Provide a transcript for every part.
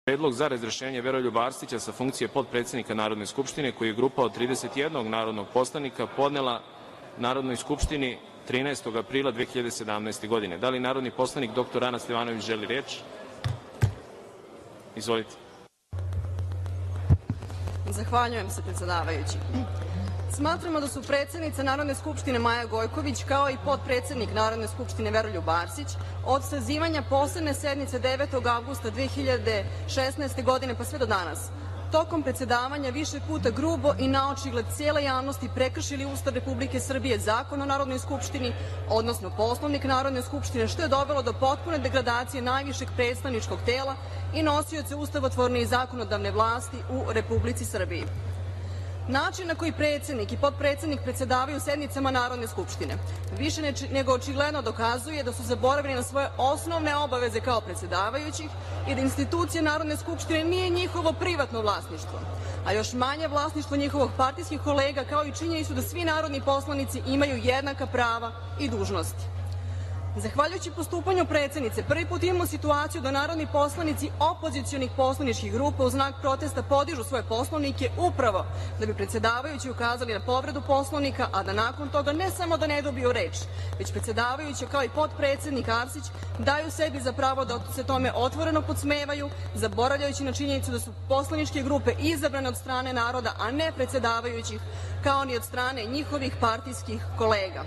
Predlog za razrešenje Veroljuba Arsića sa funkcije potpredsednika Narodne skupštine, koji je grupa od 31 narodnog poslanika podnela Narodnoj skupštini 13. aprila 2017. godine. Da li narodni poslanik dr. Ana Stevanović želi reč? Izvolite. Zahvaljujem se, predsedavajući. Smatramo da su predsednica Narodne skupštine Maja Gojković, kao i potpredsednik Narodne skupštine Veroljub Arsić, od sazivanja posebne sednice 9. avgusta 2016. godine pa sve do danas, tokom predsedavanja više puta grubo i naočigled cijele javnosti prekršili Ustav Republike Srbije, Zakon o Narodnoj skupštini, odnosno Poslovnik Narodne skupštine, što je dovelo do potpune degradacije najvišeg predstavničkog tela i nosioca ustavotvorne i zakonodavne vlasti u Republici Srbiji. Način na koji predsednik i potpredsednik predsedavaju sednicama Narodne skupštine više nego očigledno dokazuje da su zaboravili na svoje osnovne obaveze kao predsedavajućih i da institucija Narodne skupštine nije njihovo privatno vlasništvo, a još manje vlasništvo njihovih partijskih kolega, kao i činjenicu da svi narodni poslanici imaju jednaka prava i dužnosti. Zahvaljujući postupanju predsednice, prvi put imamo situaciju da narodni poslanici opozicionih poslaničkih grupa u znak protesta podižu svoje poslovnike upravo da bi predsedavajući ukazali na povredu Poslovnika, a da nakon toga ne samo da ne dobiju reč, već predsedavajući kao i potpredsednik Arsić daju sebi za pravo da se tome otvoreno podsmevaju, zaboravljajući na činjenicu da su poslaničke grupe izabrane od strane naroda, a ne predsedavajućih, kao ni od strane njihovih partijskih kolega.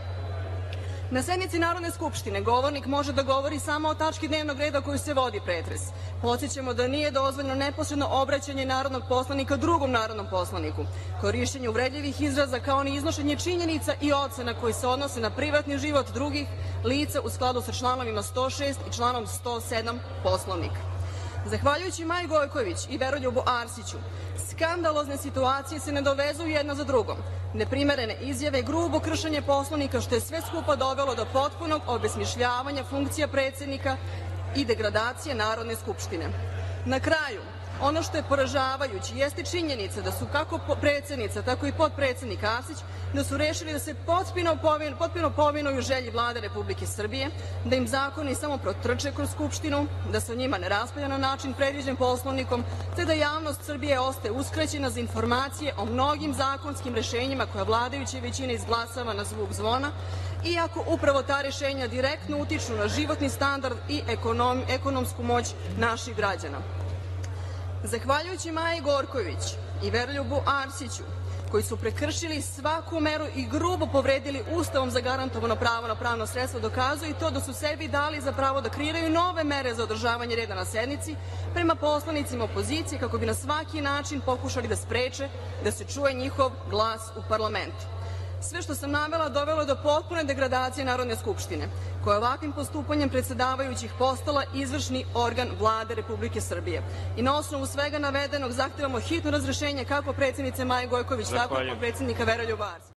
Na sednici Narodne skupštine govornik može da govori samo o tački dnevnog reda o kojoj se vodi pretres. Podsećamo da nije dozvoljeno neposredno obraćanje narodnog poslanika drugom narodnom poslaniku, korišćenje uvredljivih izraza, kao ni iznošenje činjenica i ocena koji se odnose na privatni život drugih lica u skladu sa članovima 106. i članom 107. Poslovnika. Zahvaljujući Maji Gojković i Veroljubu Arsiću, skandalozne situacije se nadovezuju jedna za drugom. Neprimerene izjave, grubo kršenje Poslovnika, što je sve skupa dovelo do potpunog obesmišljavanja funkcija predsednika i degradacije Narodne skupštine. Na kraju, ono što je poražavajuće jeste činjenica da su kako predsednica, tako i potpredsednik Arsić da su rešili da se potpuno povinuju želji Vlade Republike Srbije, da im zakoni samo protrče kroz Skupštinu, da se o njima ne raspravlja na način predviđen Poslovnikom, te da javnost Srbije ostaje uskraćena za informacije o mnogim zakonskim rešenjima koja vladajuća većina izglasava na zvuk zvona, iako upravo ta rešenja direktno utiču na životni standard i ekonomsku moć naših građana. Zahvaljujući Maji Gojković i Veroljubu Arsiću, koji su prekršili svaku meru i grubo povredili Ustavom zagarantovano pravo na pravno sredstvo, dokazuje i to da su sebi dali za pravo da kreiraju nove mere za održavanje reda na sednici prema poslanicima opozicije, kako bi na svaki način pokušali da spreče da se čuje njihov glas u parlamentu. Sve što sam navela dovelo je do potpune degradacije Narodne skupštine, koja je ovakvim postupanjem predsedavajućih postala izvršni organ Vlade Republike Srbije. I na osnovu svega navedenog zahtevamo hitno razrešenje kako predsednice Maje Gojković, tako i predsednika Veroljuba Arsića.